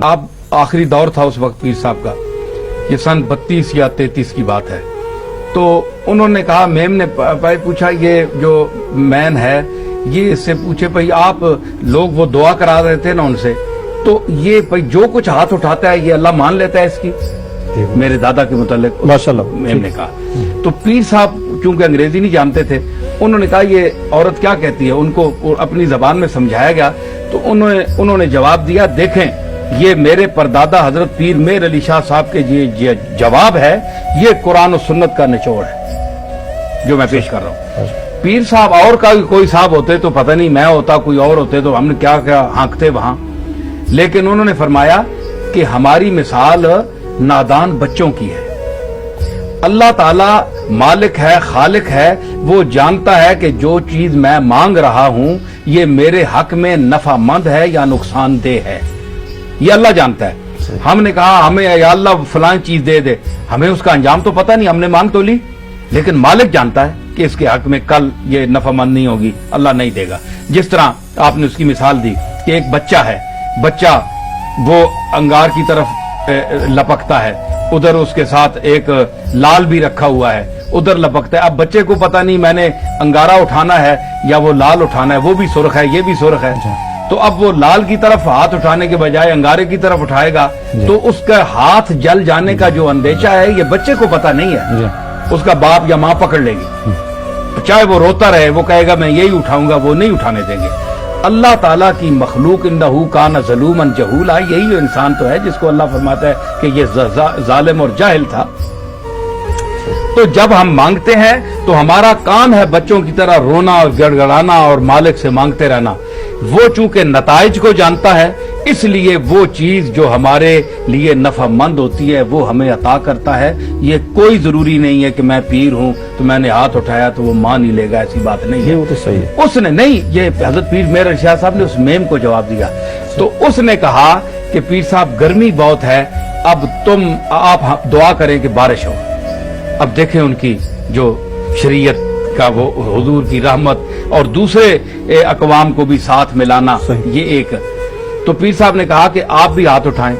आप आखिरी दौर था उस वक्त पीर साहब का, ये सन 32 या 33 की बात है। तो उन्होंने कहा, मेम ने भाई पूछा, ये जो मैन है ये इससे पूछे भाई आप लोग वो दुआ करा रहे थे ना उनसे, तो ये भाई जो कुछ हाथ उठाता है ये अल्लाह मान लेता है इसकी, मेरे दादा के मुतालिक माशाल्लाह मेम ने कहा। तो पीर साहब चूंकि अंग्रेजी नहीं जानते थे, उन्होंने कहा ये औरत क्या कहती है, उनको अपनी जबान में समझाया गया। तो उन्होंने जवाब दिया, देखें ये मेरे परदादा हजरत पीर मेर अली शाह साहब के ये जवाब है, ये कुरान और सुन्नत का निचोड़ है जो मैं पेश कर रहा हूँ। पीर साहब और का कोई साहब होते तो पता नहीं, मैं होता कोई और होते तो हमने क्या क्या हाँकते वहां, लेकिन उन्होंने फरमाया कि हमारी मिसाल नादान बच्चों की है। अल्लाह ताला मालिक है, खालिक है, वो जानता है कि जो चीज मैं मांग रहा हूं ये मेरे हक में नफामंद है या नुकसानदेह है, ये अल्लाह जानता है। हमने कहा हमें या अल्लाह फलां चीज दे दे, हमें उसका अंजाम तो पता नहीं, हमने मांग तो ली, लेकिन मालिक जानता है कि इसके हक में कल ये नफामंद नहीं होगी, अल्लाह नहीं देगा। जिस तरह आपने उसकी मिसाल दी कि एक बच्चा है, बच्चा वो अंगार की तरफ लपकता है, उधर उसके साथ एक लाल भी रखा हुआ है, उधर लपकता है। अब बच्चे को पता नहीं मैंने अंगारा उठाना है या वो लाल उठाना है, वो भी सुर्ख है ये भी सुर्ख है, तो अब वो लाल की तरफ हाथ उठाने के बजाय अंगारे की तरफ उठाएगा तो उसका हाथ जल जाने का जो अंदेशा है ये बच्चे को पता नहीं है, उसका बाप या माँ पकड़ लेगी, चाहे वो रोता रहे, वो कहेगा मैं यही उठाऊंगा, वो नहीं उठाने देंगे। अल्लाह ताला की मखलूक इन्नहू कान ज़लूमन जहूला, यही इंसान तो है जिसको अल्लाह फरमाता है कि ये जालिम और जाहिल था। तो जब हम मांगते हैं तो हमारा काम है बच्चों की तरह रोना और गड़गड़ाना और मालिक से मांगते रहना। वो चूंकि नताइज को जानता है, इसलिए वो चीज जो हमारे लिए नफामंद होती है वो हमें अता करता है। ये कोई जरूरी नहीं है कि मैं पीर हूं तो मैंने हाथ उठाया तो वो मान ही लेगा, ऐसी बात नहीं है। वो तो सही है। उसने नहीं, ये हजरत पीर मेर अली शाह साहब ने उस मेम को जवाब दिया। तो उसने कहा कि पीर साहब गर्मी बहुत है, अब आप दुआ करें कि बारिश हो। अब देखें उनकी जो शरीयत का वो हुजूर की रहमत और दूसरे अकवाम को भी साथ मिलाना, ये एक। तो पीर साहब ने कहा कि आप भी हाथ उठाएं।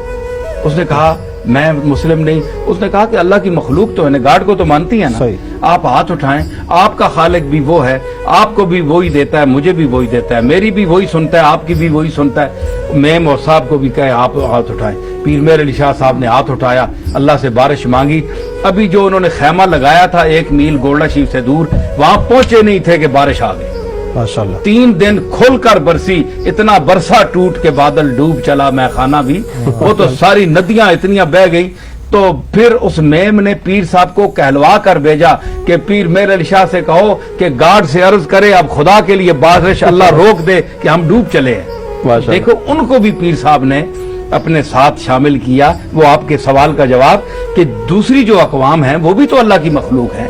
उसने कहा मैं मुस्लिम नहीं। उसने कहा कि अल्लाह की मखलूक तो है ना, गार्ड को तो मानती है ना, आप हाथ उठाएं, आपका खालिक भी वो है, आपको भी वही देता है, मुझे भी वही देता है, मेरी भी वही सुनता है, आपकी भी वही सुनता है। मेम और साहब को भी कहे आप हाथ उठाएं। पीर मेर अली शाह साहब ने हाथ उठाया, अल्लाह से बारिश मांगी। अभी जो उन्होंने खैमा लगाया था 1 मील गोल्डा शीफ से दूर, वहां पहुंचे नहीं थे कि बारिश आ गई। माशाल्लाह 3 दिन खुलकर बरसी, इतना बरसा टूट के बादल डूब चला मैं खाना भी, वो तो सारी नदियां इतनी बह गई। तो फिर उस मेम ने पीर साहब को कहलवा कर भेजा कि पीर मेर अली शाह से कहो कि गार्ड से अर्ज करे अब खुदा के लिए बारिश अल्लाह रोक दे कि हम डूब चले हैं। देखो उनको भी पीर साहब ने अपने साथ शामिल किया। वो आपके सवाल का जवाब कि दूसरी जो अकवाम है वो भी तो अल्लाह की मखलूक है,